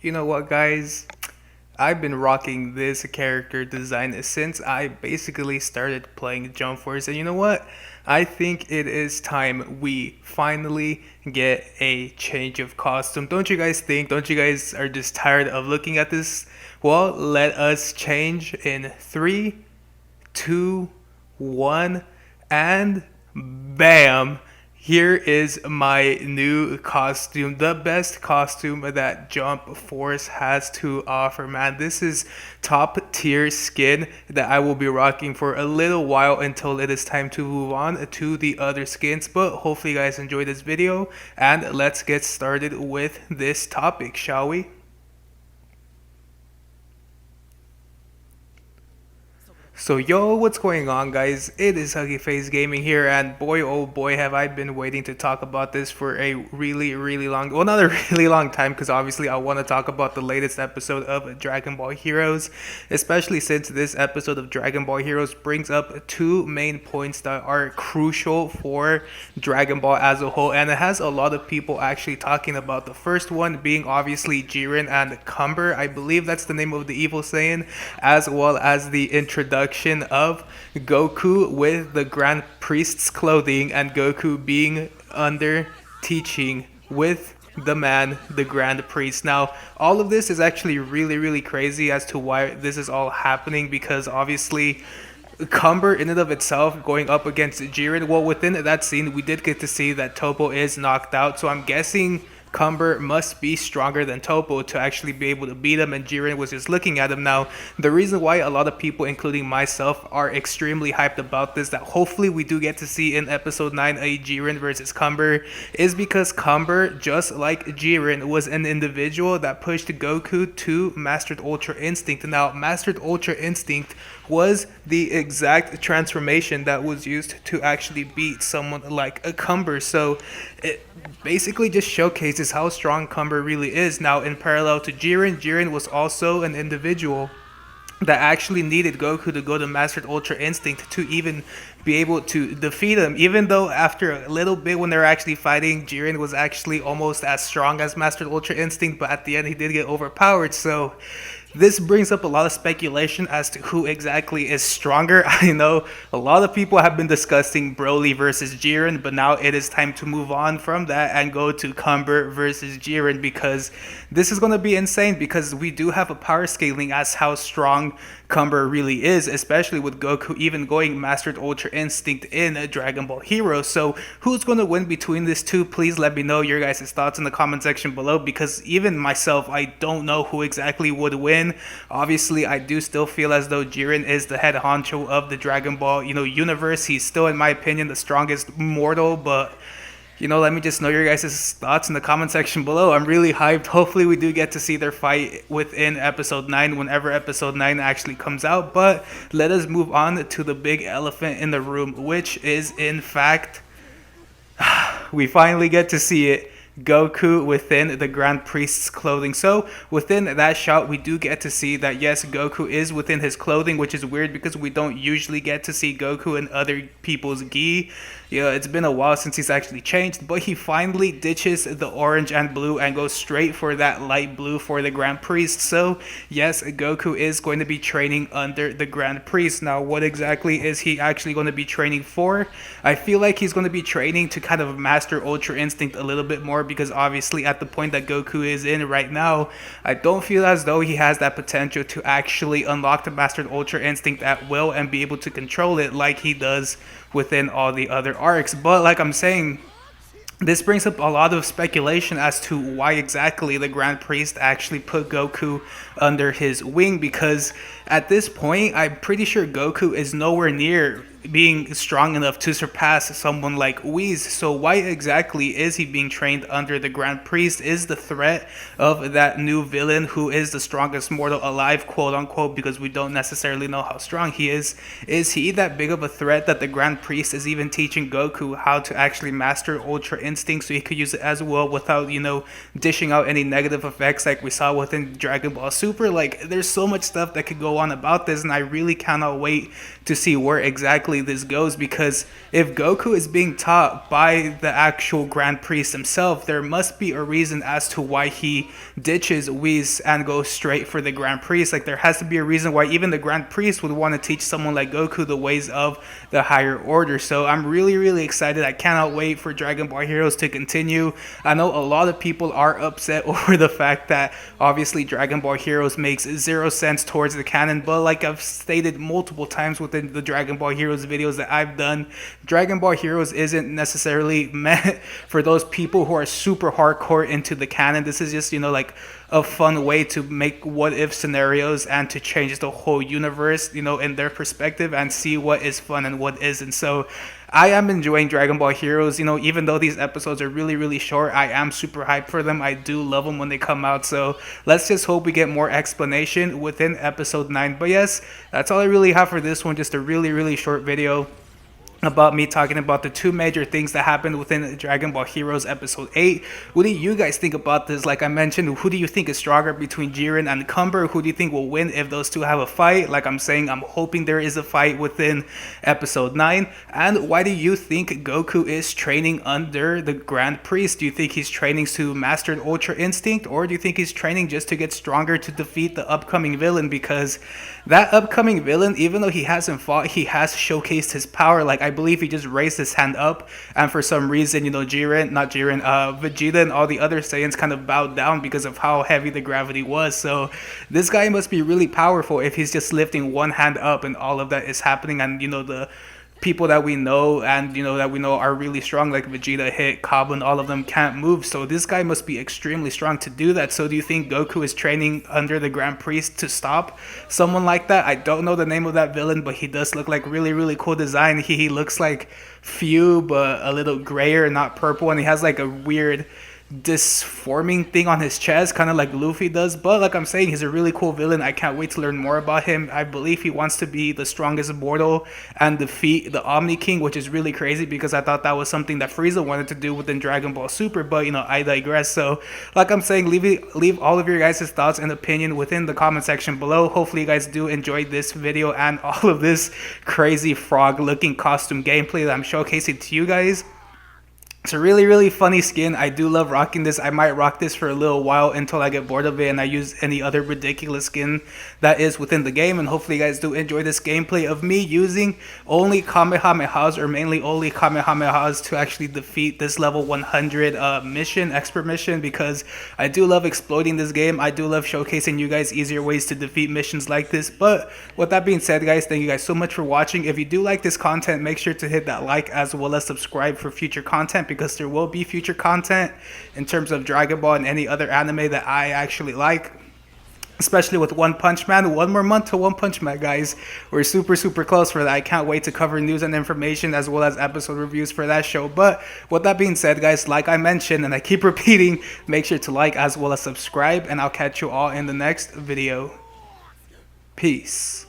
You know what, guys? I've been rocking this character design since I basically started playing Jump Force, and you know what? I think it is time we finally get a change of costume. Don't you guys think? Don't you guys are just tired of looking at this? Well, let us change in three, two, one, and bam! Here is my new costume, the best costume that Jump Force has to offer, man. This is top tier skin that I will be rocking for a little while until it is time to move on to the other skins. But hopefully, you guys enjoyed this video, and let's get started with this topic, shall we? So yo, what's going on, guys? It is Huggy Face Gaming here, and boy oh boy have I been waiting to talk about this for a really long, well, not a really long time, because obviously I want to talk about the latest episode of Dragon Ball Heroes, especially since this episode of Dragon Ball Heroes brings up two main points that are crucial for Dragon Ball as a whole, and it has a lot of people actually talking about. The first one being obviously Jiren and Cumber, I believe that's the name of the evil Saiyan, as well as the introduction of Goku with the Grand Priest's clothing and Goku being under teaching with the man, the Grand Priest. Now, all of this is actually really crazy as to why this is all happening, because obviously Cumber in and of itself going up against Jiren, well, within that scene we did get to see that Topo is knocked out, so I'm guessing Cumber must be stronger than Topo to actually be able to beat him, and Jiren was just looking at him. Now, the reason why a lot of people, including myself, are extremely hyped about this, that hopefully we do get to see in episode 9 a Jiren versus Cumber, is because Cumber, just like Jiren, was an individual that pushed Goku to Mastered Ultra Instinct. Now, Mastered Ultra Instinct was the exact transformation that was used to actually beat someone like a Cumber. So it basically just showcases how strong Cumber really is. Now, in parallel to Jiren, Jiren was also an individual that actually needed Goku to go to Mastered Ultra Instinct to even be able to defeat him, even though after a little bit when they were actually fighting, Jiren was actually almost as strong as Mastered Ultra Instinct, but at the end he did get overpowered. So this brings up a lot of speculation as to who exactly is stronger. I know a lot of people have been discussing Broly versus Jiren, but now it is time to move on from that and go to Cumber versus Jiren, because this is going to be insane, because we do have a power scaling as how strong Cumber really is, especially with Goku even going Mastered Ultra Instinct in a Dragon Ball Hero. So who's going to win between these two? Please let me know your guys' thoughts in the comment section below, because even myself, I don't know who exactly would win. Obviously, I do still feel as though Jiren is the head honcho of the Dragon Ball, universe. He's still, in my opinion, the strongest mortal, but let me just know your guys' thoughts in the comment section below. I'm really hyped. Hopefully we do get to see their fight within episode 9, whenever episode 9 actually comes out. But let us move on to the big elephant in the room, which is, in fact, we finally get to see it. Goku within the Grand Priest's clothing. So within that shot, we do get to see that yes, Goku is within his clothing, which is weird because we don't usually get to see Goku in other people's gi. It's been a while since he's actually changed, but he finally ditches the orange and blue and goes straight for that light blue for the Grand Priest. So yes, Goku is going to be training under the Grand Priest. Now, what exactly is he actually going to be training for? I feel like he's going to be training to kind of master Ultra Instinct a little bit more, because obviously at the point that Goku is in right now, I don't feel as though he has that potential to actually unlock the Mastered Ultra Instinct at will and be able to control it like he does within all the other arcs. But like I'm saying, this brings up a lot of speculation as to why exactly the Grand Priest actually put Goku under his wing, because at this point, I'm pretty sure Goku is nowhere near being strong enough to surpass someone like Whis. So why exactly is he being trained under the Grand Priest? Is the threat of that new villain who is the strongest mortal alive, quote unquote, because we don't necessarily know how strong he is he that big of a threat that the Grand Priest is even teaching Goku how to actually master Ultra Instinct so he could use it as well without, dishing out any negative effects like we saw within Dragon Ball Super? Like, there's so much stuff that could go on about this, and I really cannot wait to see where exactly exactly this goes, because if Goku is being taught by the actual Grand Priest himself, there must be a reason as to why he ditches Whis and goes straight for the Grand Priest. Like, there has to be a reason why even the Grand Priest would want to teach someone like Goku the ways of the higher order. So I'm really, really excited. I cannot wait for Dragon Ball Heroes to continue. I know a lot of people are upset over the fact that obviously Dragon Ball Heroes makes 0 sense towards the canon, but like I've stated multiple times within the Dragon Ball Heroes videos that I've done, Dragon Ball Heroes isn't necessarily meant for those people who are super hardcore into the canon. This is just, like a fun way to make what if scenarios and to change the whole universe, in their perspective, and see what is fun and what isn't. So I am enjoying Dragon Ball Heroes, even though these episodes are really, really short. I am super hyped for them. I do love them when they come out. So let's just hope we get more explanation within episode 9. But yes, that's all I really have for this one. Just a really, really short video about me talking about the 2 major things that happened within Dragon Ball Heroes episode 8. What do you guys think about this? Like I mentioned, who do you think is stronger between Jiren and Cumber? Who do you think will win if those two have a fight? Like I'm saying, I'm hoping there is a fight within episode 9. And why do you think Goku is training under the Grand Priest? Do you think he's training to master an Ultra Instinct, or do you think he's training just to get stronger to defeat the upcoming villain? Because that upcoming villain, even though he hasn't fought, he has showcased his power. Like I believe he just raised his hand up, and for some reason, Vegeta and all the other Saiyans kind of bowed down because of how heavy the gravity was. So this guy must be really powerful if he's just lifting one hand up and all of that is happening. And the people that we know are really strong, like Vegeta, Hit, Cobb, and all of them can't move. So this guy must be extremely strong to do that. So do you think Goku is training under the Grand Priest to stop someone like that? I don't know the name of that villain, but he does look like really, really cool design. He looks like Few, but a little grayer, not purple, and he has like a weird disforming thing on his chest, kind of like Luffy does. But like I'm saying, he's a really cool villain. I can't wait to learn more about him. I believe he wants to be the strongest mortal and defeat the Omni King, which is really crazy because I thought that was something that Frieza wanted to do within Dragon Ball Super, but I digress. So like I'm saying, leave all of your guys' thoughts and opinion within the comment section below. Hopefully you guys do enjoy this video and all of this crazy frog looking costume gameplay that I'm showcasing to you guys. It's a really, really funny skin. I do love rocking this. I might rock this for a little while until I get bored of it and I use any other ridiculous skin that is within the game. And hopefully you guys do enjoy this gameplay of me using only Kamehamehas, or mainly only Kamehamehas, to actually defeat this level 100 expert mission, because I do love exploiting this game. I do love showcasing you guys easier ways to defeat missions like this. But with that being said, guys, thank you guys so much for watching. If you do like this content, make sure to hit that like as well as subscribe for future content, because there will be future content in terms of Dragon Ball and any other anime that I actually like, especially with One Punch Man. 1 more month to One Punch Man, guys. We're super, super close for that. I can't wait to cover news and information as well as episode reviews for that show. But with that being said, guys, like I mentioned and I keep repeating, make sure to like as well as subscribe, and I'll catch you all in the next video. Peace.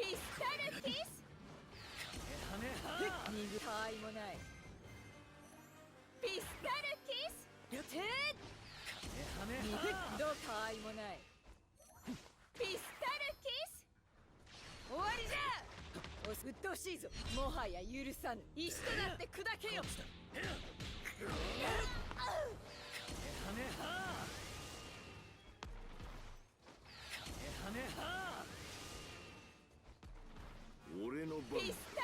ピスタルキス逃げたあいもないピスタルキスて逃げどたあいもないピスタルキス終わりじゃうっとうしいぞもはや許さぬ石となって砕けよ俺の番ピス